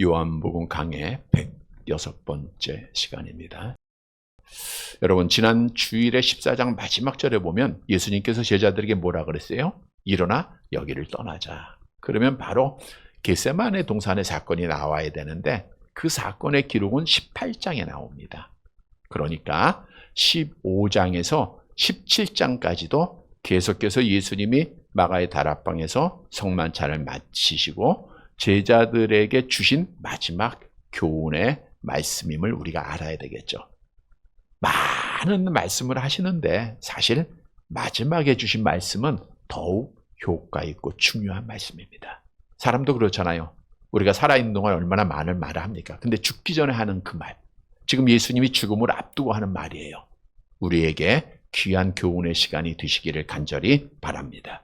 요한복음 강해 106번째 시간입니다. 여러분, 지난 주일에 14장 마지막 절에 보면 예수님께서 제자들에게 뭐라 그랬어요? 일어나 여기를 떠나자. 그러면 바로 겟세마네 동산의 사건이 나와야 되는데 그 사건의 기록은 18장에 나옵니다. 그러니까 15장에서 17장까지도 계속해서 예수님이 마가의 다락방에서 성만찬을 마치시고 제자들에게 주신 마지막 교훈의 말씀임을 우리가 알아야 되겠죠. 많은 말씀을 하시는데 사실 마지막에 주신 말씀은 더욱 효과 있고 중요한 말씀입니다. 사람도 그렇잖아요. 우리가 살아있는 동안 얼마나 많은 말을 합니까? 근데 죽기 전에 하는 그 말, 지금 예수님이 죽음을 앞두고 하는 말이에요. 우리에게 귀한 교훈의 시간이 되시기를 간절히 바랍니다.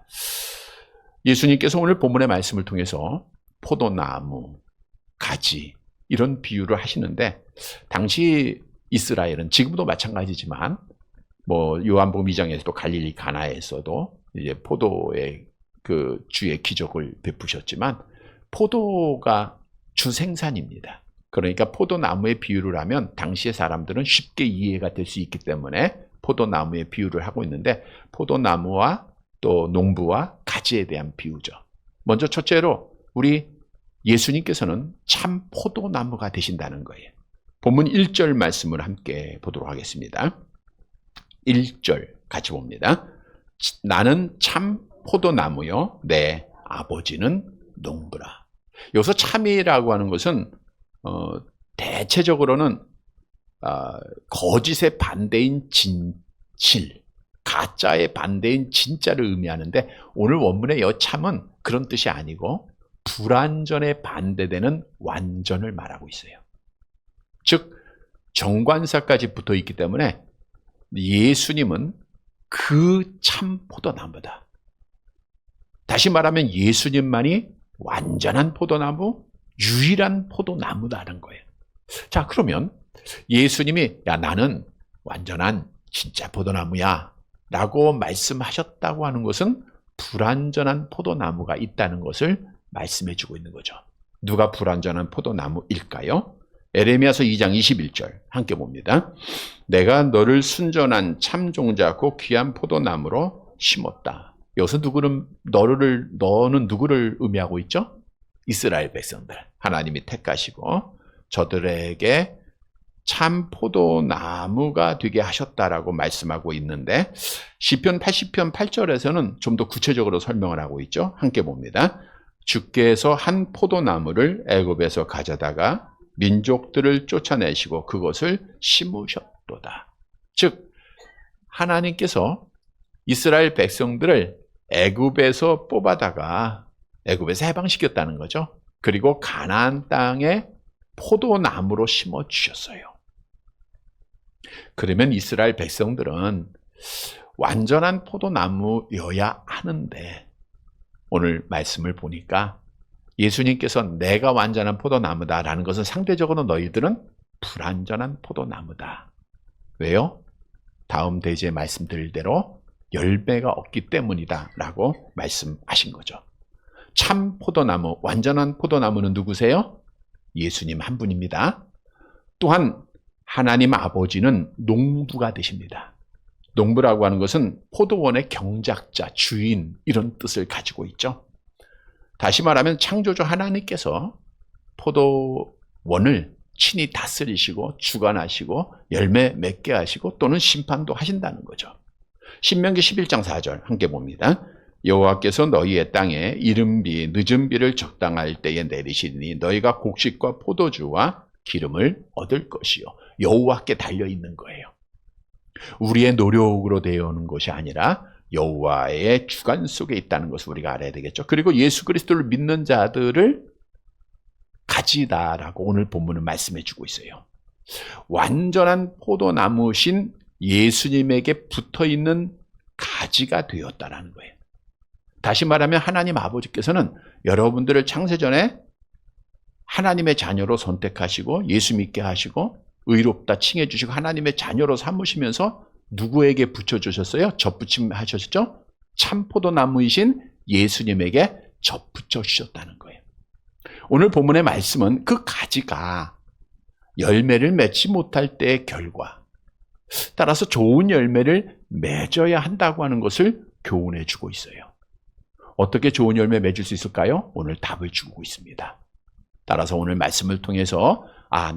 예수님께서 오늘 본문의 말씀을 통해서 포도나무, 가지 이런 비유를 하시는데 당시 이스라엘은 지금도 마찬가지지만 요한복음 2장에서도 갈릴리 가나에서도 이제 포도의 그 주의 기적을 베푸셨지만 포도가 주 생산입니다. 그러니까 포도나무의 비유를 하면 당시의 사람들은 쉽게 이해가 될 수 있기 때문에 포도나무의 비유를 하고 있는데 포도나무와 또 농부와 가지에 대한 비유죠. 먼저 첫째로 우리 예수님께서는 참 포도나무가 되신다는 거예요. 본문 1절 말씀을 함께 보도록 하겠습니다. 1절 같이 봅니다. 나는 참 포도나무요 내 아버지는 농부라. 여기서 참이라고 하는 것은 대체적으로는 거짓의 반대인 진실, 가짜의 반대인 진짜를 의미하는데 오늘 원문의 여참은 그런 뜻이 아니고 불완전에 반대되는 완전을 말하고 있어요. 즉 정관사까지 붙어 있기 때문에 예수님은 그 참 포도나무다. 다시 말하면 예수님만이 완전한 포도나무, 유일한 포도나무다는 거예요. 자, 그러면 예수님이 나는 완전한 진짜 포도나무야 라고 말씀하셨다고 하는 것은 불완전한 포도나무가 있다는 것을 말씀해 주고 있는 거죠. 누가 불완전한 포도나무일까요? 에레미야서 2장 21절 함께 봅니다. 내가 너를 순전한 참 종자고 귀한 포도나무로 심었다. 여기서 너는 누구를 의미하고 있죠? 이스라엘 백성들. 하나님이 택하시고 저들에게 참 포도나무가 되게 하셨다라고 말씀하고 있는데 시편 80편 8절에서는 좀 더 구체적으로 설명을 하고 있죠. 함께 봅니다. 주께서 한 포도나무를 애굽에서 가져다가 민족들을 쫓아내시고 그것을 심으셨도다. 즉 하나님께서 이스라엘 백성들을 애굽에서 뽑아다가 애굽에서 해방시켰다는 거죠. 그리고 가나안 땅에 포도나무로 심어 주셨어요. 그러면 이스라엘 백성들은 완전한 포도나무여야 하는데 오늘 말씀을 보니까 예수님께서 내가 완전한 포도나무다라는 것은 상대적으로 너희들은 불완전한 포도나무다. 왜요? 다음 대지에 말씀드릴 대로 열매가 없기 때문이다 라고 말씀하신 거죠. 참 포도나무, 완전한 포도나무는 누구세요? 예수님 한 분입니다. 또한 하나님 아버지는 농부가 되십니다. 농부라고 하는 것은 포도원의 경작자, 주인 이런 뜻을 가지고 있죠. 다시 말하면 창조주 하나님께서 포도원을 친히 다스리시고 주관하시고 열매 맺게 하시고 또는 심판도 하신다는 거죠. 신명기 11장 4절 함께 봅니다. 여호와께서 너희의 땅에 이른비 늦은 비를 적당할 때에 내리시니 너희가 곡식과 포도주와 기름을 얻을 것이요. 여호와께 달려있는 거예요. 우리의 노력으로 되어 오는 것이 아니라 여호와의 주관 속에 있다는 것을 우리가 알아야 되겠죠. 그리고 예수 그리스도를 믿는 자들을 가지다라고 오늘 본문은 말씀해 주고 있어요. 완전한 포도나무신 예수님에게 붙어있는 가지가 되었다라는 거예요. 다시 말하면 하나님 아버지께서는 여러분들을 창세전에 하나님의 자녀로 선택하시고 예수 믿게 하시고 의롭다 칭해 주시고 하나님의 자녀로 삼으시면서 누구에게 붙여주셨어요? 접붙임 하셨죠? 참 포도나무이신 예수님에게 접붙여 주셨다는 거예요. 오늘 본문의 말씀은 그 가지가 열매를 맺지 못할 때의 결과, 따라서 좋은 열매를 맺어야 한다고 하는 것을 교훈해 주고 있어요. 어떻게 좋은 열매 맺을 수 있을까요? 오늘 답을 주고 있습니다. 따라서 오늘 말씀을 통해서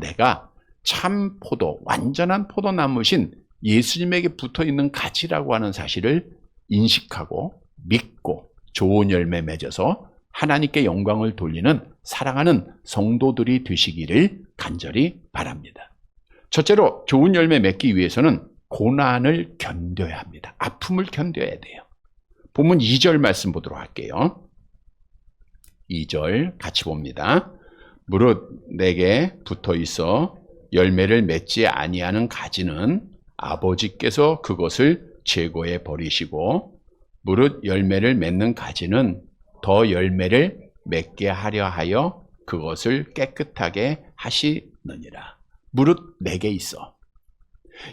내가 참 포도, 완전한 포도나무신 예수님에게 붙어있는 가지라고 하는 사실을 인식하고 믿고 좋은 열매 맺어서 하나님께 영광을 돌리는 사랑하는 성도들이 되시기를 간절히 바랍니다. 첫째로 좋은 열매 맺기 위해서는 고난을 견뎌야 합니다. 아픔을 견뎌야 돼요. 본문 2절 말씀 보도록 할게요. 2절 같이 봅니다. 무릇 내게 붙어 있어 열매를 맺지 아니하는 가지는 아버지께서 그것을 제거해 버리시고 무릇 열매를 맺는 가지는 더 열매를 맺게 하려 하여 그것을 깨끗하게 하시느니라. 무릇 내게 있어.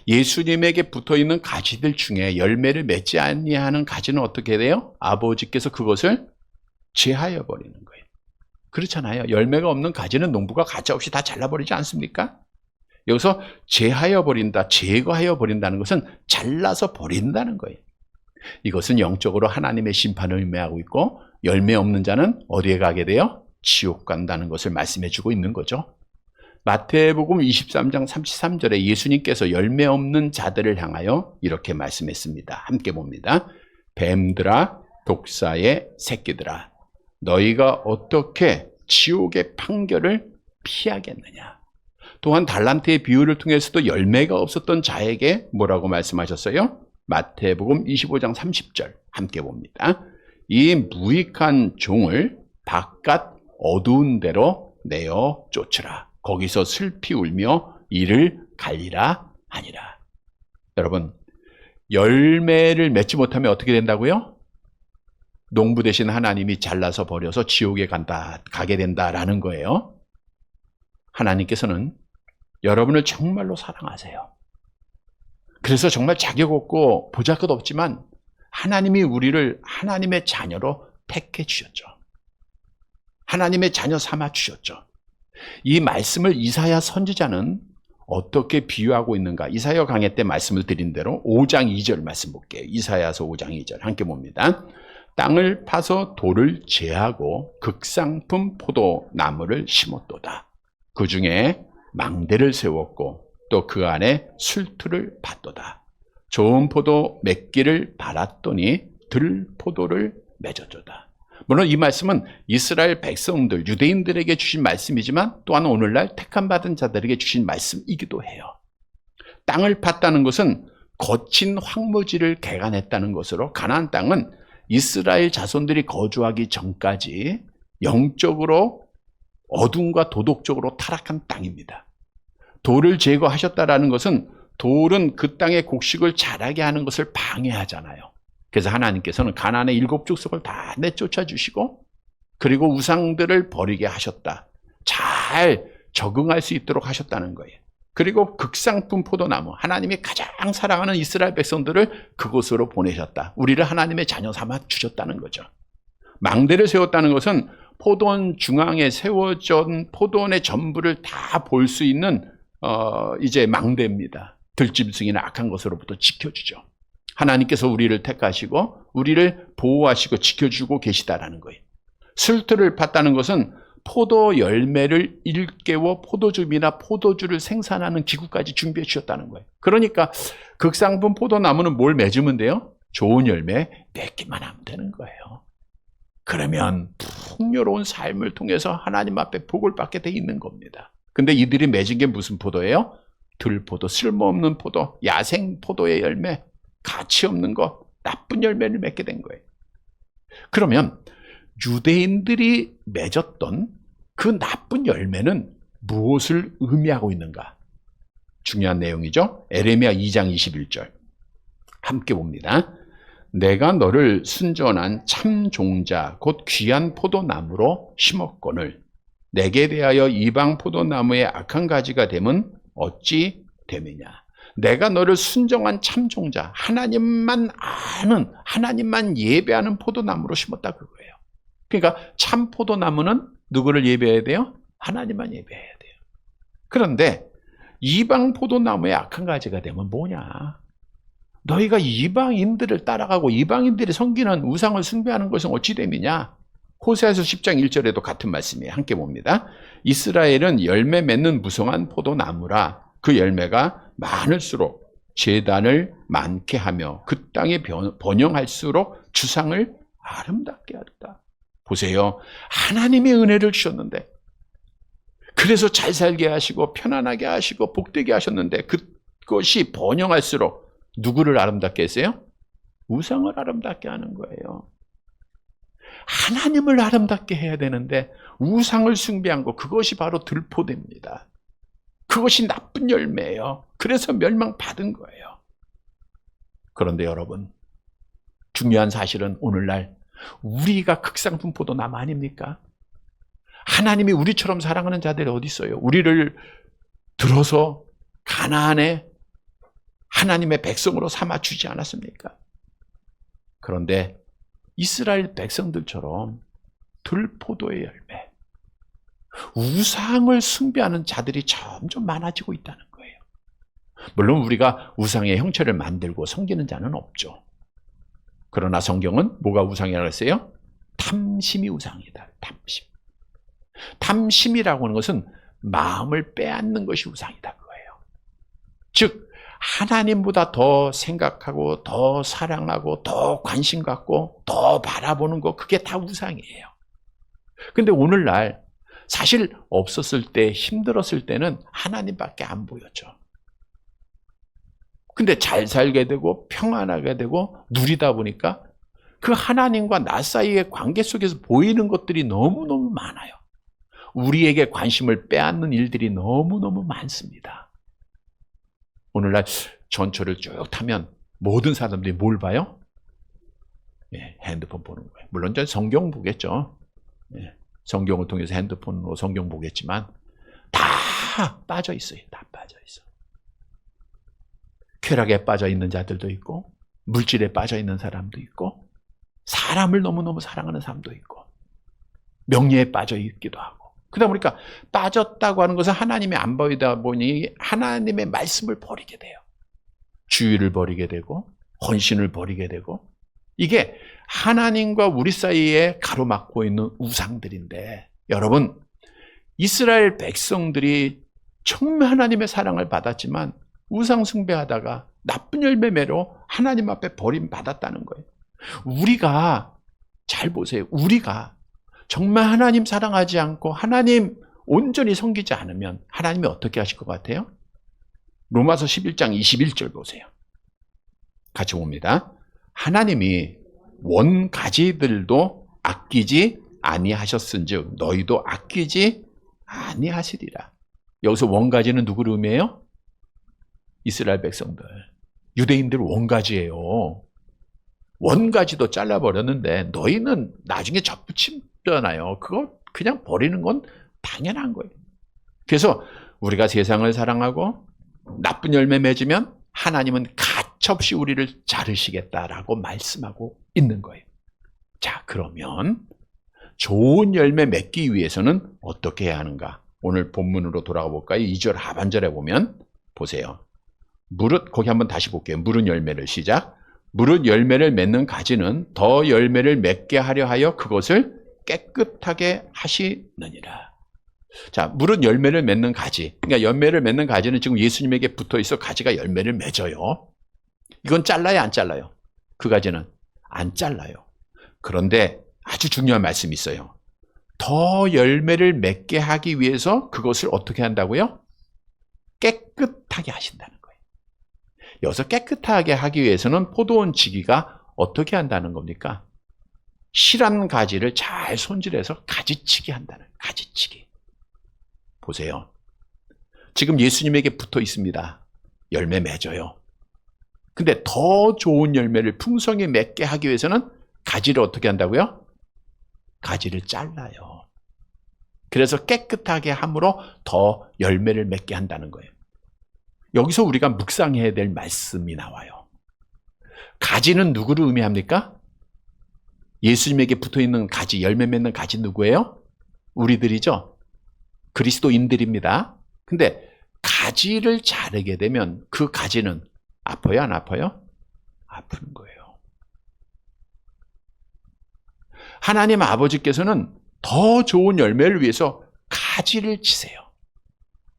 예수님에게 붙어있는 가지들 중에 열매를 맺지 아니하는 가지는 어떻게 돼요? 아버지께서 그것을 제하여 버리는 거예요. 그렇잖아요. 열매가 없는 가지는 농부가 가차없이 다 잘라버리지 않습니까? 여기서 제하여 버린다, 제거하여 버린다는 것은 잘라서 버린다는 거예요. 이것은 영적으로 하나님의 심판을 의미하고 있고 열매 없는 자는 어디에 가게 돼요? 지옥 간다는 것을 말씀해 주고 있는 거죠. 마태복음 23장 33절에 예수님께서 열매 없는 자들을 향하여 이렇게 말씀했습니다. 함께 봅니다. 뱀들아, 독사의 새끼들아, 너희가 어떻게 지옥의 판결을 피하겠느냐. 또한 달란트의 비유를 통해서도 열매가 없었던 자에게 뭐라고 말씀하셨어요? 마태복음 25장 30절 함께 봅니다. 이 무익한 종을 바깥 어두운 데로 내어 쫓으라. 거기서 슬피 울며 이를 갈리라 하니라. 여러분, 열매를 맺지 못하면 어떻게 된다고요? 농부 대신 하나님이 잘라서 버려서 지옥에 가게 된다라는 거예요. 하나님께서는 여러분을 정말로 사랑하세요. 그래서 정말 자격 없고 보잘것 없지만 하나님이 우리를 하나님의 자녀로 택해 주셨죠. 하나님의 자녀 삼아 주셨죠. 이 말씀을 이사야 선지자는 어떻게 비유하고 있는가? 이사야 강해 때 말씀을 드린 대로 5장 2절 말씀 볼게요. 이사야서 5장 2절 함께 봅니다. 땅을 파서 돌을 제하고 극상품 포도나무를 심었도다. 그 중에 망대를 세웠고 또 그 안에 술투를 팠도다. 좋은 포도 맺기를 바랐더니 들포도를 맺어줘다. 물론 이 말씀은 이스라엘 백성들, 유대인들에게 주신 말씀이지만 또한 오늘날 택함받은 자들에게 주신 말씀이기도 해요. 땅을 팠다는 것은 거친 황무지를 개간했다는 것으로 가나안 땅은 이스라엘 자손들이 거주하기 전까지 영적으로 어둠과 도덕적으로 타락한 땅입니다. 돌을 제거하셨다라는 것은 돌은 그 땅의 곡식을 자라게 하는 것을 방해하잖아요. 그래서 하나님께서는 가나안의 7 족속을 다 내쫓아 주시고 그리고 우상들을 버리게 하셨다. 잘 적응할 수 있도록 하셨다는 거예요. 그리고 극상품 포도나무, 하나님이 가장 사랑하는 이스라엘 백성들을 그곳으로 보내셨다. 우리를 하나님의 자녀 삼아 주셨다는 거죠. 망대를 세웠다는 것은 포도원 중앙에 세워진 포도원의 전부를 다 볼 수 있는 이제 망대입니다. 들짐승이나 악한 것으로부터 지켜주죠. 하나님께서 우리를 택하시고 우리를 보호하시고 지켜주고 계시다라는 거예요. 술투를 팠다는 것은 포도 열매를 일깨워 포도즙이나 포도주를 생산하는 기구까지 준비해 주셨다는 거예요. 그러니까 극상품 포도나무는 뭘 맺으면 돼요? 좋은 열매 맺기만 하면 되는 거예요. 그러면 풍요로운 삶을 통해서 하나님 앞에 복을 받게 돼 있는 겁니다. 근데 이들이 맺은 게 무슨 포도예요? 들포도, 쓸모없는 포도, 야생 포도의 열매, 가치 없는 거, 나쁜 열매를 맺게 된 거예요. 그러면 유대인들이 맺었던 그 나쁜 열매는 무엇을 의미하고 있는가? 중요한 내용이죠. 에레미야 2장 21절 함께 봅니다. 내가 너를 순전한 참 종자 곧 귀한 포도나무로 심었거늘 내게 대하여 이방 포도나무의 악한 가지가 됨은 어찌 됨이냐. 내가 너를 순정한 참 종자, 하나님만 아는, 하나님만 예배하는 포도나무로 심었다 그거예요. 그러니까 참 포도나무는 누구를 예배해야 돼요? 하나님만 예배해야 돼요. 그런데 이방 포도나무의 악한 가지가 되면 뭐냐? 너희가 이방인들을 따라가고 이방인들이 섬기는 우상을 숭배하는 것은 어찌 됨이냐? 호세아서 10장 1절에도 같은 말씀이에요. 함께 봅니다. 이스라엘은 열매 맺는 무성한 포도나무라. 그 열매가 많을수록 제단을 많게 하며 그 땅에 번영할수록 주상을 아름답게 하였다. 보세요. 하나님의 은혜를 주셨는데, 그래서 잘 살게 하시고 편안하게 하시고 복되게 하셨는데, 그것이 번영할수록 누구를 아름답게 했어요? 우상을 아름답게 하는 거예요. 하나님을 아름답게 해야 되는데 우상을 숭배한 거, 그것이 바로 들포됩니다. 그것이 나쁜 열매예요. 그래서 멸망받은 거예요. 그런데 여러분, 중요한 사실은 오늘날 우리가 극상품 포도나무 아닙니까? 하나님이 우리처럼 사랑하는 자들이 어디 있어요? 우리를 들어서 가나안에 하나님의 백성으로 삼아주지 않았습니까? 그런데 이스라엘 백성들처럼 들포도의 열매, 우상을 숭배하는 자들이 점점 많아지고 있다는 거예요. 물론 우리가 우상의 형체를 만들고 섬기는 자는 없죠. 그러나 성경은 뭐가 우상이라고 했어요? 탐심이 우상이다. 탐심. 탐심이라고 하는 것은 마음을 빼앗는 것이 우상이다 그거예요. 즉 하나님보다 더 생각하고 더 사랑하고 더 관심 갖고 더 바라보는 거, 그게 다 우상이에요. 근데 오늘날 사실 없었을 때, 힘들었을 때는 하나님밖에 안 보였죠. 근데 잘 살게 되고 평안하게 되고 누리다 보니까 그 하나님과 나 사이의 관계 속에서 보이는 것들이 너무너무 많아요. 우리에게 관심을 빼앗는 일들이 너무너무 많습니다. 오늘날 전철을 쭉 타면 모든 사람들이 뭘 봐요? 핸드폰 보는 거예요. 물론 전 성경 보겠죠. 성경을 통해서 핸드폰으로 성경 보겠지만 다 빠져 있어요. 다 빠져 있어. 쾌락에 빠져 있는 자들도 있고, 물질에 빠져 있는 사람도 있고, 사람을 너무너무 사랑하는 사람도 있고, 명예에 빠져 있기도 하고. 그러다 보니까 빠졌다고 하는 것은 하나님이 안 보이다 보니 하나님의 말씀을 버리게 돼요. 주의를 버리게 되고 헌신을 버리게 되고, 이게 하나님과 우리 사이에 가로막고 있는 우상들인데, 여러분, 이스라엘 백성들이 정말 하나님의 사랑을 받았지만 우상 숭배하다가 나쁜 열매매로 하나님 앞에 버림받았다는 거예요. 우리가 잘 보세요. 우리가 정말 하나님 사랑하지 않고 하나님 온전히 섬기지 않으면 하나님이 어떻게 하실 것 같아요? 로마서 11장 21절 보세요. 같이 봅니다. 하나님이 원가지들도 아끼지 아니하셨은즉 너희도 아끼지 아니하시리라. 여기서 원가지는 누구를 의미해요? 이스라엘 백성들. 유대인들 원가지예요. 원가지도 잘라버렸는데 너희는 나중에 접붙이잖아요. 그거 그냥 버리는 건 당연한 거예요. 그래서 우리가 세상을 사랑하고 나쁜 열매 맺으면 하나님은 가차없이 우리를 자르시겠다라고 말씀하고 있는 거예요. 자, 그러면 좋은 열매 맺기 위해서는 어떻게 해야 하는가? 오늘 본문으로 돌아가 볼까요? 2절 하반절에 보면 보세요. 거기 한번 다시 볼게요. 무른 열매를 시작. 무른 열매를 맺는 가지는 더 열매를 맺게 하려 하여 그것을 깨끗하게 하시느니라. 자, 무른 열매를 맺는 가지. 그러니까 열매를 맺는 가지는 지금 예수님에게 붙어 있어 가지가 열매를 맺어요. 이건 잘라요, 안 잘라요? 그 가지는 안 잘라요. 그런데 아주 중요한 말씀이 있어요. 더 열매를 맺게 하기 위해서 그것을 어떻게 한다고요? 깨끗하게 하신다는 거예요. 여기서 깨끗하게 하기 위해서는 포도원 지기가 어떻게 한다는 겁니까? 실한 가지를 잘 손질해서 가지치기 한다는 거예요. 가지치기. 보세요. 지금 예수님에게 붙어 있습니다. 열매 맺어요. 근데 더 좋은 열매를 풍성히 맺게 하기 위해서는 가지를 어떻게 한다고요? 가지를 잘라요. 그래서 깨끗하게 함으로 더 열매를 맺게 한다는 거예요. 여기서 우리가 묵상해야 될 말씀이 나와요. 가지는 누구를 의미합니까? 예수님에게 붙어있는 가지, 열매 맺는 가지 누구예요? 우리들이죠. 그리스도인들입니다. 근데 가지를 자르게 되면 그 가지는 아파요, 안 아파요? 아픈 거예요. 하나님 아버지께서는 더 좋은 열매를 위해서 가지를 치세요.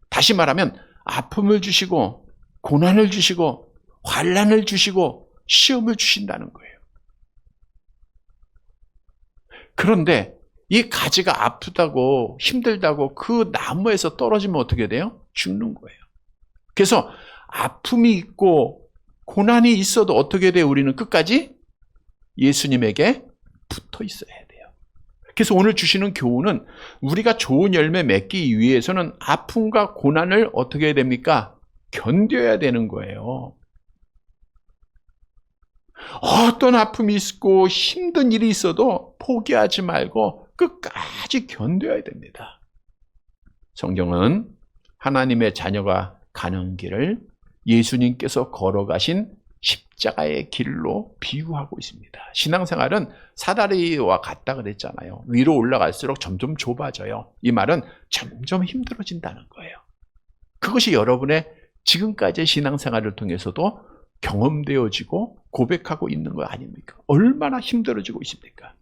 다시 말하면 아픔을 주시고 고난을 주시고 환난을 주시고 시험을 주신다는 거예요. 그런데 이 가지가 아프다고 힘들다고 그 나무에서 떨어지면 어떻게 돼요? 죽는 거예요. 그래서 아픔이 있고 고난이 있어도 어떻게 돼요? 우리는 끝까지 예수님에게 붙어 있어야 돼요. 그래서 오늘 주시는 교훈은 우리가 좋은 열매 맺기 위해서는 아픔과 고난을 어떻게 해야 됩니까? 견뎌야 되는 거예요. 어떤 아픔이 있고 힘든 일이 있어도 포기하지 말고 끝까지 견뎌야 됩니다. 성경은 하나님의 자녀가 가는 길을 예수님께서 걸어가신 십자가의 길로 비유하고 있습니다. 신앙생활은 사다리와 같다 그랬잖아요. 위로 올라갈수록 점점 좁아져요. 이 말은 점점 힘들어진다는 거예요. 그것이 여러분의 지금까지의 신앙생활을 통해서도 경험되어지고 고백하고 있는 거 아닙니까? 얼마나 힘들어지고 있습니까?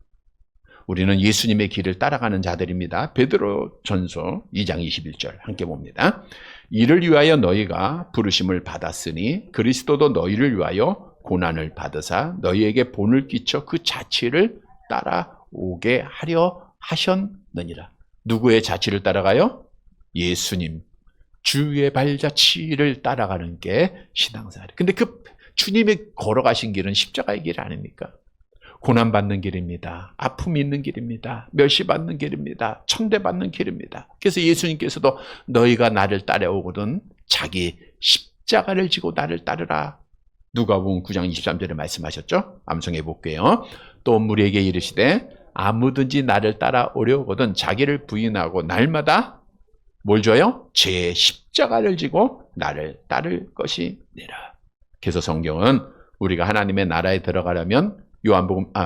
우리는 예수님의 길을 따라가는 자들입니다. 베드로전서 2장 21절 함께 봅니다. 이를 위하여 너희가 부르심을 받았으니 그리스도도 너희를 위하여 고난을 받으사 너희에게 본을 끼쳐 그 자취를 따라오게 하려 하셨느니라. 누구의 자취를 따라가요? 예수님. 주의 발자취를 따라가는 게 신앙생활이에요. 근데 그 주님이 걸어가신 길은 십자가의 길 아닙니까? 고난받는 길입니다. 아픔이 있는 길입니다. 멸시받는 길입니다. 천대받는 길입니다. 그래서 예수님께서도 너희가 나를 따라오거든 자기 십자가를 지고 나를 따르라. 누가복음 9장 23절에 말씀하셨죠? 암송해 볼게요. 또 무리에게 이르시되 아무든지 나를 따라오려거든 자기를 부인하고 날마다 뭘 줘요? 제 십자가를 지고 나를 따를 것이니라. 그래서 성경은 우리가 하나님의 나라에 들어가려면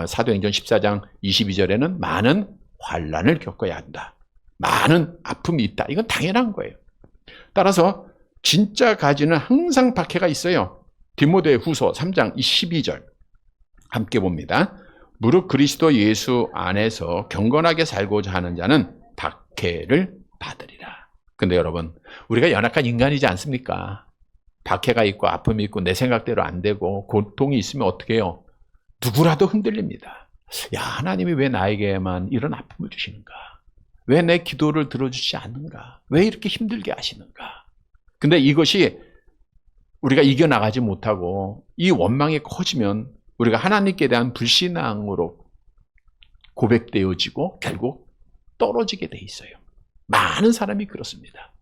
사도행전 14장 22절에는 많은 환난을 겪어야 한다. 많은 아픔이 있다. 이건 당연한 거예요. 따라서 진짜 가지는 항상 박해가 있어요. 디모데 후서 3장 12절 함께 봅니다. 무릇 그리스도 예수 안에서 경건하게 살고자 하는 자는 박해를 받으리라. 근데 여러분, 우리가 연약한 인간이지 않습니까? 박해가 있고 아픔이 있고 내 생각대로 안 되고 고통이 있으면 어떻게 해요? 누구라도 흔들립니다. 야, 하나님이 왜 나에게만 이런 아픔을 주시는가? 왜 내 기도를 들어주지 않는가? 왜 이렇게 힘들게 하시는가? 근데 이것이 우리가 이겨나가지 못하고 이 원망이 커지면 우리가 하나님께 대한 불신앙으로 고백되어지고 결국 떨어지게 돼 있어요. 많은 사람이 그렇습니다.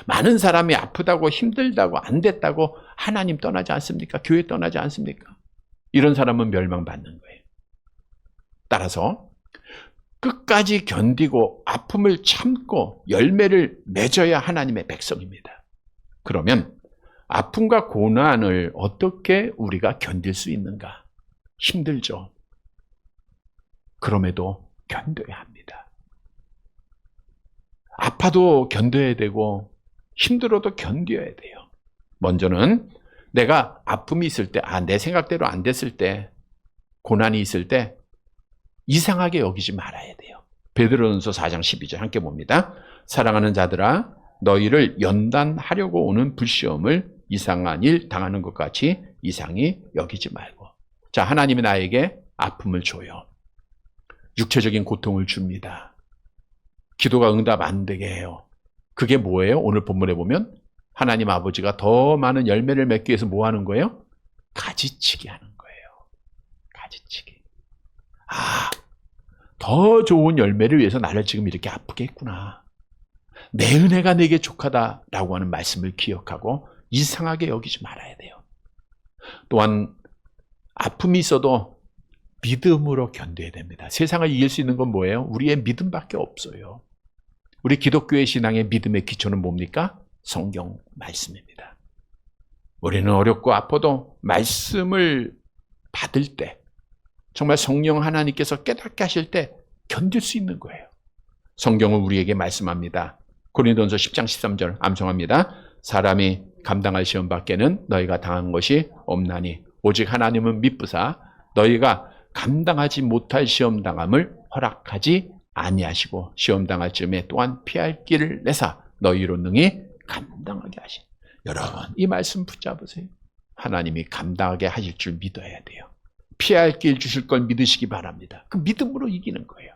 많은 사람이 아프다고 힘들다고 안 됐다고 하나님 떠나지 않습니까? 교회 떠나지 않습니까? 이런 사람은 멸망받는 거예요. 따라서 끝까지 견디고 아픔을 참고 열매를 맺어야 하나님의 백성입니다. 그러면 아픔과 고난을 어떻게 우리가 견딜 수 있는가? 힘들죠. 그럼에도 견뎌야 합니다. 아파도 견뎌야 되고 힘들어도 견뎌야 돼요. 먼저는 내가 아픔이 있을 때, 내 생각대로 안 됐을 때, 고난이 있을 때 이상하게 여기지 말아야 돼요. 베드로전서 4장 12절 함께 봅니다. 사랑하는 자들아 너희를 연단하려고 오는 불시험을 이상한 일 당하는 것 같이 이상히 여기지 말고. 자, 하나님이 나에게 아픔을 줘요. 육체적인 고통을 줍니다. 기도가 응답 안 되게 해요. 그게 뭐예요? 오늘 본문에 보면 하나님 아버지가 더 많은 열매를 맺기 위해서 뭐 하는 거예요? 가지치기 하는 거예요. 가지치기. 더 좋은 열매를 위해서 나를 지금 이렇게 아프게 했구나. 내 은혜가 내게 족하다라고 하는 말씀을 기억하고 이상하게 여기지 말아야 돼요. 또한 아픔이 있어도 믿음으로 견뎌야 됩니다. 세상을 이길 수 있는 건 뭐예요? 우리의 믿음밖에 없어요. 우리 기독교의 신앙의 믿음의 기초는 뭡니까? 성경 말씀입니다. 우리는 어렵고 아파도 말씀을 받을 때, 정말 성령 하나님께서 깨닫게 하실 때 견딜 수 있는 거예요. 성경은 우리에게 말씀합니다. 고린도전서 10장 13절 암송합니다. 사람이 감당할 시험 밖에는 너희가 당한 것이 없나니 오직 하나님은 미쁘사 너희가 감당하지 못할 시험 당함을 허락하지 아니하시고 시험 당할 즈음에 또한 피할 길을 내사 너희로 능히 감당하게 하신. 여러분, 이 말씀 붙잡으세요. 하나님이 감당하게 하실 줄 믿어야 돼요. 피할 길 주실 걸 믿으시기 바랍니다. 그 믿음으로 이기는 거예요.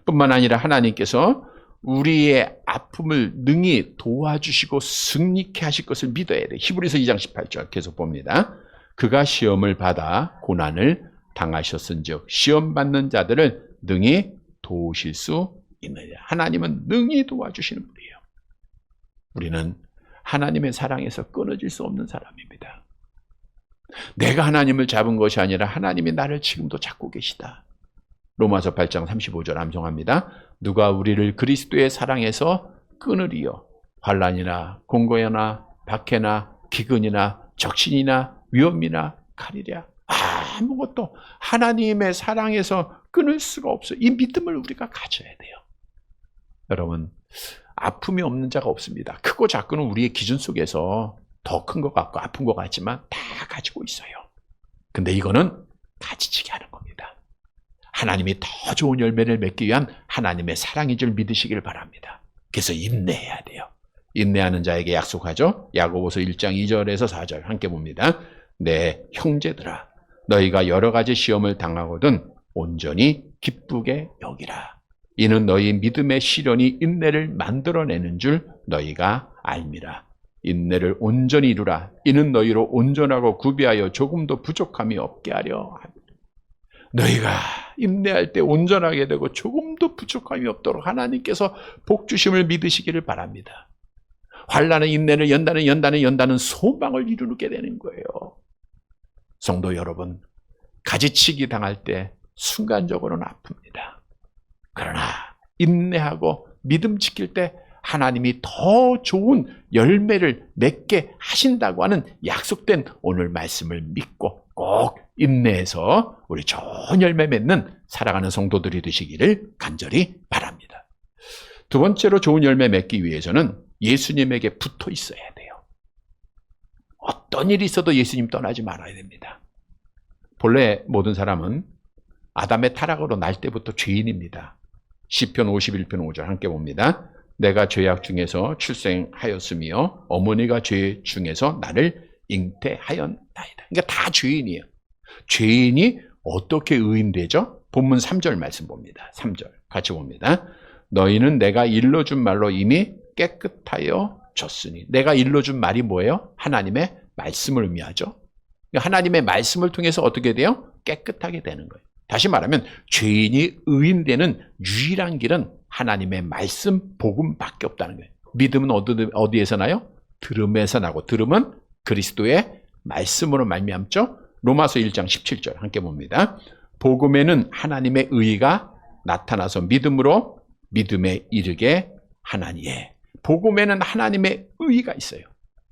뿐만 아니라 하나님께서 우리의 아픔을 능히 도와주시고 승리케 하실 것을 믿어야 돼요. 히브리서 2장 18절 계속 봅니다. 그가 시험을 받아 고난을 당하셨은즉 시험 받는 자들을 능히 도우실 수 있느냐. 하나님은 능히 도와주시는 분이에요. 우리는 하나님의 사랑에서 끊어질 수 없는 사람입니다. 내가 하나님을 잡은 것이 아니라 하나님이 나를 지금도 잡고 계시다. 로마서 8장 35절 암송합니다. 누가 우리를 그리스도의 사랑에서 끊으리요. 환난이나 공고나 박해나 기근이나 적신이나 위험이나 칼이랴. 아무것도 하나님의 사랑에서 끊을 수가 없어요. 이 믿음을 우리가 가져야 돼요. 여러분, 아픔이 없는 자가 없습니다. 크고 작고는 우리의 기준 속에서 더 큰 것 같고 아픈 것 같지만 다 가지고 있어요. 근데 이거는 가지치기 하는 겁니다. 하나님이 더 좋은 열매를 맺기 위한 하나님의 사랑인 줄 믿으시길 바랍니다. 그래서 인내해야 돼요. 인내하는 자에게 약속하죠. 야고보서 1장 2절에서 4절 함께 봅니다. 내 형제들아 너희가 여러 가지 시험을 당하거든 온전히 기쁘게 여기라. 이는 너희 믿음의 시련이 인내를 만들어내는 줄 너희가 알미라. 인내를 온전히 이루라. 이는 너희로 온전하고 구비하여 조금도 부족함이 없게 하려 합니다. 너희가 인내할 때 온전하게 되고 조금도 부족함이 없도록 하나님께서 복 주심을 믿으시기를 바랍니다. 환난은 인내를 연다는 소망을 이루게 되는 거예요. 성도 여러분, 가지치기 당할 때 순간적으로는 아픕니다. 그러나 인내하고 믿음 지킬 때 하나님이 더 좋은 열매를 맺게 하신다고 하는 약속된 오늘 말씀을 믿고 꼭 인내해서 우리 좋은 열매 맺는 살아가는 성도들이 되시기를 간절히 바랍니다. 두 번째로 좋은 열매 맺기 위해서는 예수님에게 붙어 있어야 돼요. 어떤 일이 있어도 예수님 떠나지 말아야 됩니다. 본래 모든 사람은 아담의 타락으로 날 때부터 죄인입니다. 시편 51편 5절 함께 봅니다. 내가 죄악 중에서 출생하였으며 어머니가 죄 중에서 나를 잉태하였나이다. 그러니까 다 죄인이에요. 죄인이 어떻게 의인되죠? 본문 3절 말씀 봅니다. 3절 같이 봅니다. 너희는 내가 일러준 말로 이미 깨끗하여 졌으니. 내가 일러준 말이 뭐예요? 하나님의 말씀을 의미하죠. 하나님의 말씀을 통해서 어떻게 돼요? 깨끗하게 되는 거예요. 다시 말하면 죄인이 의인되는 유일한 길은 하나님의 말씀, 복음밖에 없다는 거예요. 믿음은 어디에서 나요? 들음에서 나고 들음은 그리스도의 말씀으로 말미암죠. 로마서 1장 17절 함께 봅니다. 복음에는 하나님의 의가 나타나서 믿음으로 믿음에 이르게 하나니에. 복음에는 하나님의 의가 있어요.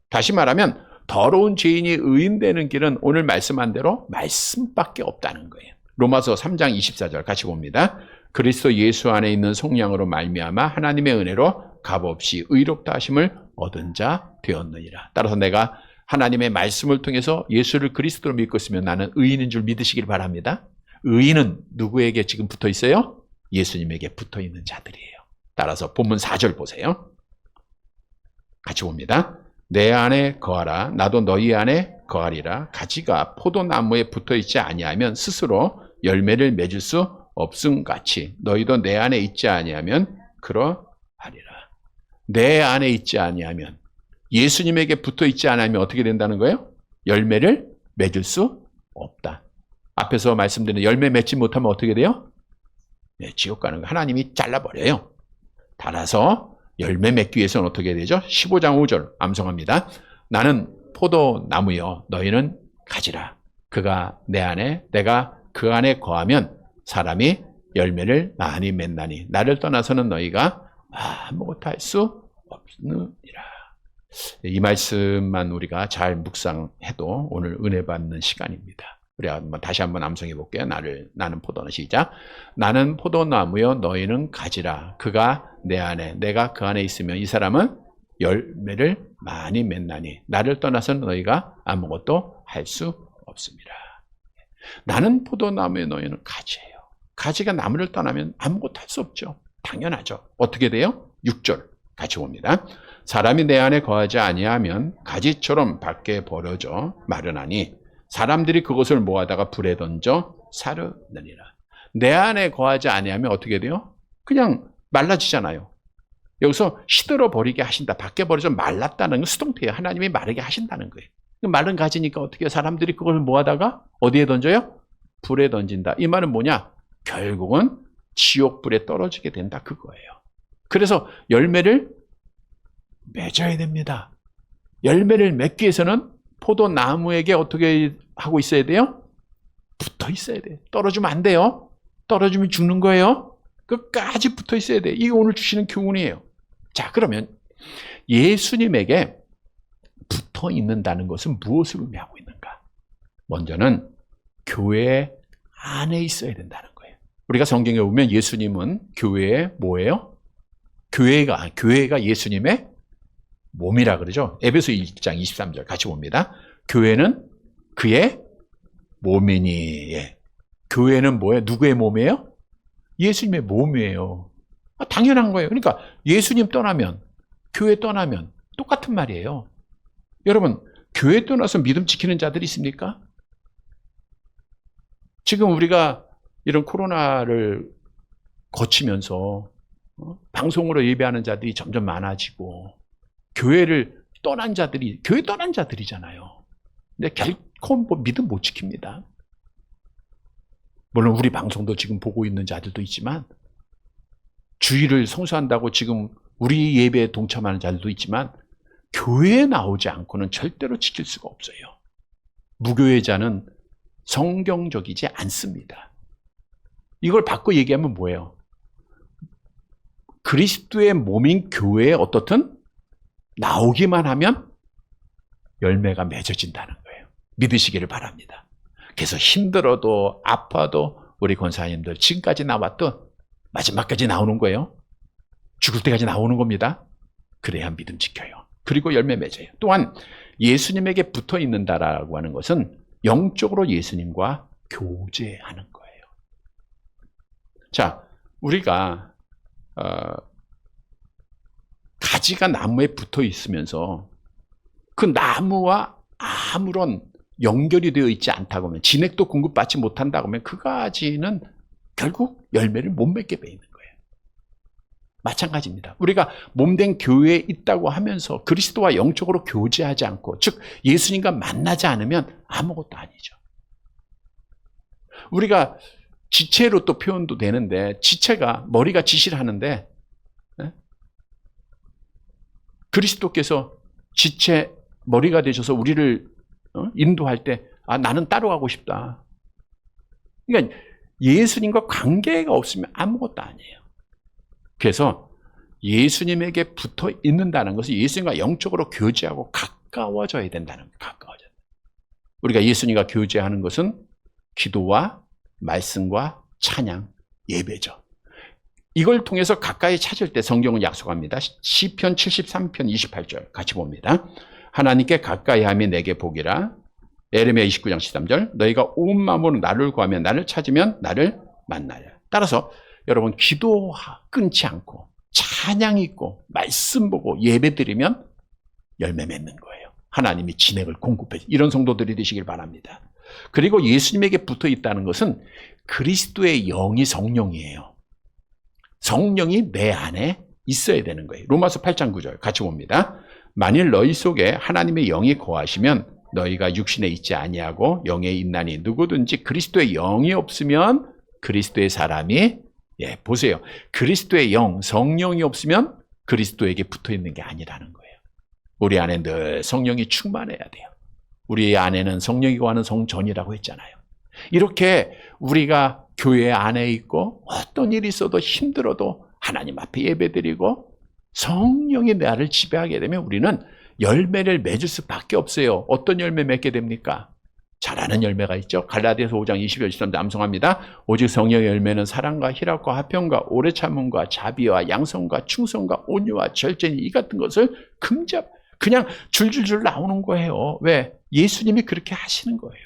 다시 말하면 더러운 죄인이 의인되는 길은 오늘 말씀한 대로 말씀밖에 없다는 거예요. 로마서 3장 24절 같이 봅니다. 그리스도 예수 안에 있는 속량으로 말미암아 하나님의 은혜로 값없이 의롭다 하심을 얻은 자 되었느니라. 따라서 내가 하나님의 말씀을 통해서 예수를 그리스도로 믿고 있으면 나는 의인인 줄 믿으시길 바랍니다. 의인은 누구에게 지금 붙어 있어요? 예수님에게 붙어 있는 자들이에요. 따라서 본문 4절 보세요. 같이 봅니다. 내 안에 거하라. 나도 너희 안에 거하리라. 가지가 포도나무에 붙어 있지 아니하면 스스로 열매를 맺을 수 없음같이 너희도 내 안에 있지 아니하면 그러하리라. 내 안에 있지 아니하면, 예수님에게 붙어 있지 않으면 어떻게 된다는 거예요? 열매를 맺을 수 없다. 앞에서 말씀드린 열매 맺지 못하면 어떻게 돼요? 네, 지옥 가는 거 하나님이 잘라버려요. 따라서 열매 맺기 위해서는 어떻게 되죠? 15장 5절 암송합니다. 나는 포도나무여 너희는 가지라. 그가 내 안에 내가 그 안에 거하면 사람이 열매를 많이 맺나니 나를 떠나서는 너희가 아무것도 할 수 없느니라. 이 말씀만 우리가 잘 묵상해도 오늘 은혜 받는 시간입니다. 우리 다시 한번 암송해 볼게요. 나는 포도나무. 시작. 나는 포도나무여 너희는 가지라. 그가 내 안에 내가 그 안에 있으면 이 사람은 열매를 많이 맺나니 나를 떠나서는 너희가 아무것도 할 수 없습니다. 나는 포도나무에 너희는 가지예요. 가지가 나무를 떠나면 아무것도 할 수 없죠. 당연하죠. 어떻게 돼요? 6절 같이 봅니다. 사람이 내 안에 거하지 아니하면 가지처럼 밖에 버려져 마르나니 사람들이 그것을 모아다가 불에 던져 사르느니라. 내 안에 거하지 아니하면 어떻게 돼요? 그냥 말라지잖아요. 여기서 시들어 버리게 하신다. 밖에 버려져 말랐다는 건 수동태예요. 하나님이 마르게 하신다는 거예요. 마른 가지니까 어떻게 해요? 사람들이 그걸 모아다가 어디에 던져요? 불에 던진다. 이 말은 뭐냐? 결국은 지옥불에 떨어지게 된다. 그거예요. 그래서 열매를 맺어야 됩니다. 열매를 맺기 위해서는 포도나무에게 어떻게 하고 있어야 돼요? 붙어 있어야 돼요. 떨어지면 안 돼요. 떨어지면 죽는 거예요. 끝까지 붙어 있어야 돼요. 이게 오늘 주시는 교훈이에요. 자, 그러면 예수님에게 붙어 있는다는 것은 무엇을 의미하고 있는가? 먼저는 교회 안에 있어야 된다는 거예요. 우리가 성경에 보면 예수님은 교회의 뭐예요? 교회가 예수님의 몸이라 그러죠. 에베소 1장 23절 같이 봅니다. 교회는 그의 몸이니. 예. 교회는 뭐예요? 누구의 몸이에요? 예수님의 몸이에요. 당연한 거예요. 그러니까 예수님 떠나면, 교회 떠나면 똑같은 말이에요. 여러분, 교회 떠나서 믿음 지키는 자들이 있습니까? 지금 우리가 이런 코로나를 거치면서 방송으로 예배하는 자들이 점점 많아지고 교회를 떠난 자들이 교회 떠난 자들이잖아요. 근데 결코 믿음 못 지킵니다. 물론 우리 방송도 지금 보고 있는 자들도 있지만 주일을 성수한다고 지금 우리 예배에 동참하는 자들도 있지만 교회에 나오지 않고는 절대로 지킬 수가 없어요. 무교회자는 성경적이지 않습니다. 이걸 바꿔 얘기하면 뭐예요? 그리스도의 몸인 교회에 어떻든 나오기만 하면 열매가 맺어진다는 거예요. 믿으시기를 바랍니다. 그래서 힘들어도 아파도 우리 권사님들 지금까지 나왔던 마지막까지 나오는 거예요. 죽을 때까지 나오는 겁니다. 그래야 믿음 지켜요. 그리고 열매 맺어요. 또한 예수님에게 붙어 있는다라고 하는 것은 영적으로 예수님과 교제하는 거예요. 자, 우리가 가지가 나무에 붙어 있으면서 그 나무와 아무런 연결이 되어 있지 않다고 하면, 진액도 공급받지 못한다고 하면 그 가지는 결국 열매를 못 맺게 돼 있는 거예요. 마찬가지입니다. 우리가 몸된 교회에 있다고 하면서 그리스도와 영적으로 교제하지 않고, 즉 예수님과 만나지 않으면 아무것도 아니죠. 우리가 지체로 또 표현도 되는데, 지체가 머리가 지시를 하는데 그리스도께서 지체 머리가 되셔서 우리를 인도할 때 나는 따로 가고 싶다. 그러니까 예수님과 관계가 없으면 아무것도 아니에요. 그래서 예수님에게 붙어 있는다는 것은 예수님과 영적으로 교제하고 가까워져야 된다는 거예요. 가까워져야 돼요. 우리가 예수님과 교제하는 것은 기도와 말씀과 찬양, 예배죠. 이걸 통해서 가까이 찾을 때 성경은 약속합니다. 시편 73편 28절 같이 봅니다. 하나님께 가까이 함이 내게 복이라. 에레미야 29장 13절. 너희가 온 마음으로 나를 구하면 나를 찾으면 나를 만나려. 따라서 여러분, 기도 끊지 않고 찬양 있고 말씀 보고 예배 드리면 열매 맺는 거예요. 하나님이 진액을 공급해. 이런 성도들이 되시길 바랍니다. 그리고 예수님에게 붙어 있다는 것은 그리스도의 영이 성령이에요. 성령이 내 안에 있어야 되는 거예요. 로마서 8장 9절 같이 봅니다. 만일 너희 속에 하나님의 영이 거하시면 너희가 육신에 있지 아니하고 영에 있나니 누구든지 그리스도의 영이 없으면 그리스도의 사람이, 보세요. 그리스도의 영, 성령이 없으면 그리스도에게 붙어 있는 게 아니라는 거예요. 우리 안에 늘 성령이 충만해야 돼요. 우리 안에는 성령이 거하는 성전이라고 했잖아요. 이렇게 우리가 교회 안에 있고 어떤 일이 있어도 힘들어도 하나님 앞에 예배드리고 성령이 나를 지배하게 되면 우리는 열매를 맺을 수밖에 없어요. 어떤 열매 맺게 됩니까? 잘하는 열매가 있죠. 갈라디아서 5장 20절 23절 암송합니다. 오직 성령의 열매는 사랑과 희락과 화평과 오래 참음과 자비와 양성과 충성과 온유와 절제니 이 같은 것을 그냥 줄줄줄 나오는 거예요. 왜? 예수님이 그렇게 하시는 거예요.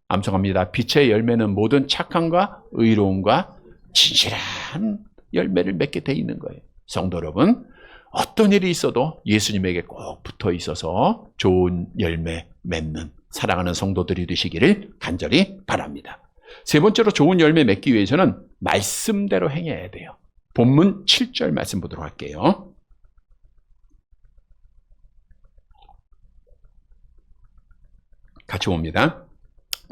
암송합니다. 빛의 열매는 모든 착함과 의로움과 진실한 열매를 맺게 돼 있는 거예요. 성도 여러분, 어떤 일이 있어도 예수님에게 꼭 붙어 있어서 좋은 열매 맺는 사랑하는 성도들이 되시기를 간절히 바랍니다. 세 번째로 좋은 열매 맺기 위해서는 말씀대로 행해야 돼요. 본문 7절 말씀 보도록 할게요. 같이 봅니다.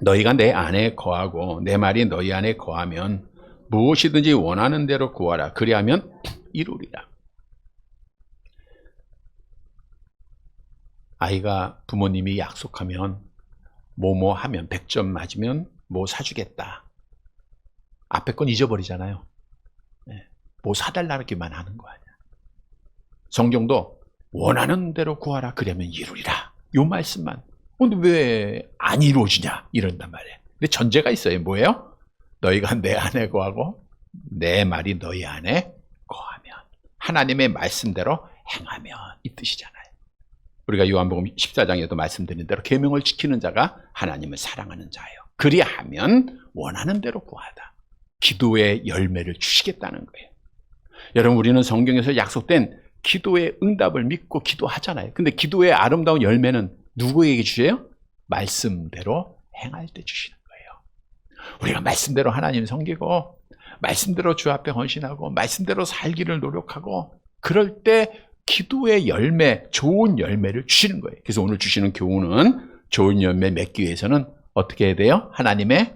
너희가 내 안에 거하고 내 말이 너희 안에 거하면 무엇이든지 원하는 대로 구하라. 그리하면 이루리라. 아이가 부모님이 약속하면 뭐뭐 하면 100점 맞으면 뭐 사주겠다. 앞에 건 잊어버리잖아요. 뭐 사달라기만 하는 거 아니야. 성경도 원하는 대로 구하라. 그러면 이루리라. 요 말씀만. 근데 왜 안 이루어지냐 이런단 말이에요. 근데 전제가 있어요. 뭐예요? 너희가 내 안에 거하고 내 말이 너희 안에 거하면, 하나님의 말씀대로 행하면 이 뜻이잖아요. 우리가 요한복음 14장에도 말씀드린 대로 계명을 지키는 자가 하나님을 사랑하는 자예요. 그리하면 원하는 대로 구하다. 기도의 열매를 주시겠다는 거예요. 여러분, 우리는 성경에서 약속된 기도의 응답을 믿고 기도하잖아요. 근데 기도의 아름다운 열매는 누구에게 주세요? 말씀대로 행할 때 주시는 거예요. 우리가 말씀대로 하나님 섬기고 말씀대로 주 앞에 헌신하고 말씀대로 살기를 노력하고 그럴 때 기도의 열매, 좋은 열매를 주시는 거예요. 그래서 오늘 주시는 교훈은 좋은 열매 맺기 위해서는 어떻게 해야 돼요? 하나님의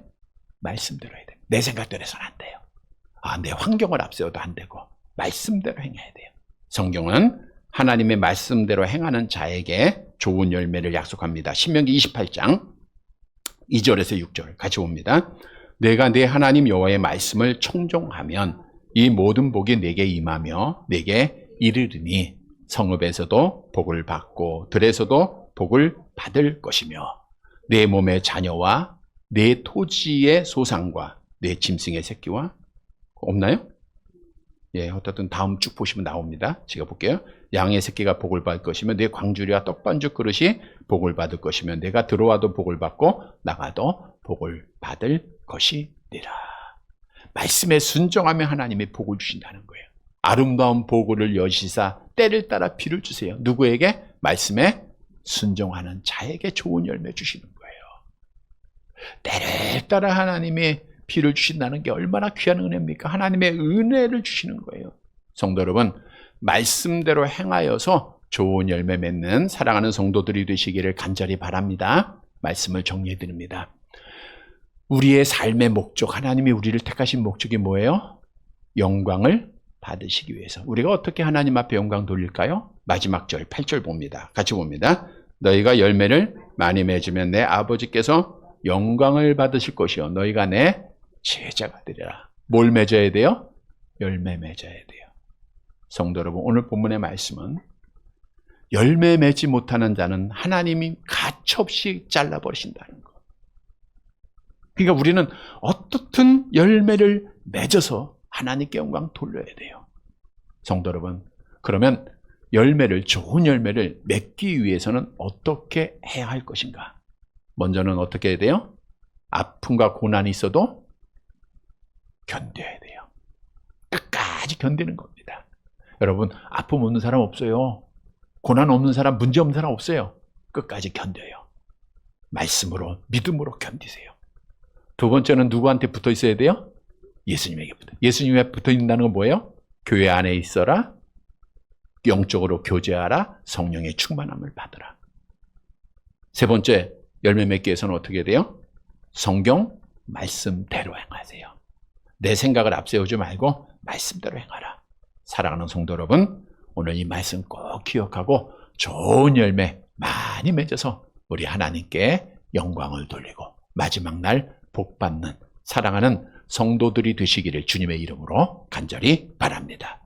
말씀대로 해야 돼요. 내 생각대로 해서는 안 돼요. 내 환경을 앞세워도 안 되고 말씀대로 행해야 돼요. 성경은 하나님의 말씀대로 행하는 자에게 좋은 열매를 약속합니다. 신명기 28장 2절에서 6절 같이 봅니다. 내가 내 하나님 여호와의 말씀을 청종하면 이 모든 복이 내게 임하며 내게 이르리니 성읍에서도 복을 받고 들에서도 복을 받을 것이며 내 몸의 자녀와 내 토지의 소상과 내 짐승의 새끼와 없나요? 예, 어쨌든 다음 쭉 보시면 나옵니다. 제가 볼게요. 양의 새끼가 복을 받을 것이며 내 광주리와 떡반죽 그릇이 복을 받을 것이며 내가 들어와도 복을 받고 나가도 복을 받을 것이니라. 말씀에 순종하면 하나님이 복을 주신다는 거예요. 아름다운 보고를 여시사 때를 따라 비를 주세요. 누구에게? 말씀에 순종하는 자에게 좋은 열매 주시는 거예요. 때를 따라 하나님이 비를 주신다는 게 얼마나 귀한 은혜입니까? 하나님의 은혜를 주시는 거예요. 성도 여러분, 말씀대로 행하여서 좋은 열매 맺는 사랑하는 성도들이 되시기를 간절히 바랍니다. 말씀을 정리해 드립니다. 우리의 삶의 목적, 하나님이 우리를 택하신 목적이 뭐예요? 영광을 받으시기 위해서. 우리가 어떻게 하나님 앞에 영광 돌릴까요? 마지막 절 8절 봅니다. 같이 봅니다. 너희가 열매를 많이 맺으면 내 아버지께서 영광을 받으실 것이요 너희가 내 제자가 되리라. 뭘 맺어야 돼요? 열매 맺어야 돼요. 성도 여러분, 오늘 본문의 말씀은 열매 맺지 못하는 자는 하나님이 가차없이 잘라버리신다는 것. 그러니까 우리는 어떻든 열매를 맺어서 하나님께 영광 돌려야 돼요. 성도 여러분, 그러면 좋은 열매를 맺기 위해서는 어떻게 해야 할 것인가? 먼저는 어떻게 해야 돼요? 아픔과 고난이 있어도 견뎌야 돼요. 끝까지 견디는 겁니다. 여러분, 아픔 없는 사람 없어요. 고난 없는 사람, 문제 없는 사람 없어요. 끝까지 견뎌요. 말씀으로, 믿음으로 견디세요. 두 번째는 누구한테 붙어 있어야 돼요? 예수님에게 예수님에 붙어 있는다는 건 뭐예요? 교회 안에 있어라, 영적으로 교제하라, 성령의 충만함을 받으라. 세 번째, 열매 맺기 위해서는 어떻게 돼요? 성경 말씀대로 행하세요. 내 생각을 앞세우지 말고 말씀대로 행하라. 사랑하는 성도 여러분, 오늘 이 말씀 꼭 기억하고 좋은 열매 많이 맺어서 우리 하나님께 영광을 돌리고 마지막 날 복 받는 사랑하는 성도들이 되시기를 주님의 이름으로 간절히 바랍니다.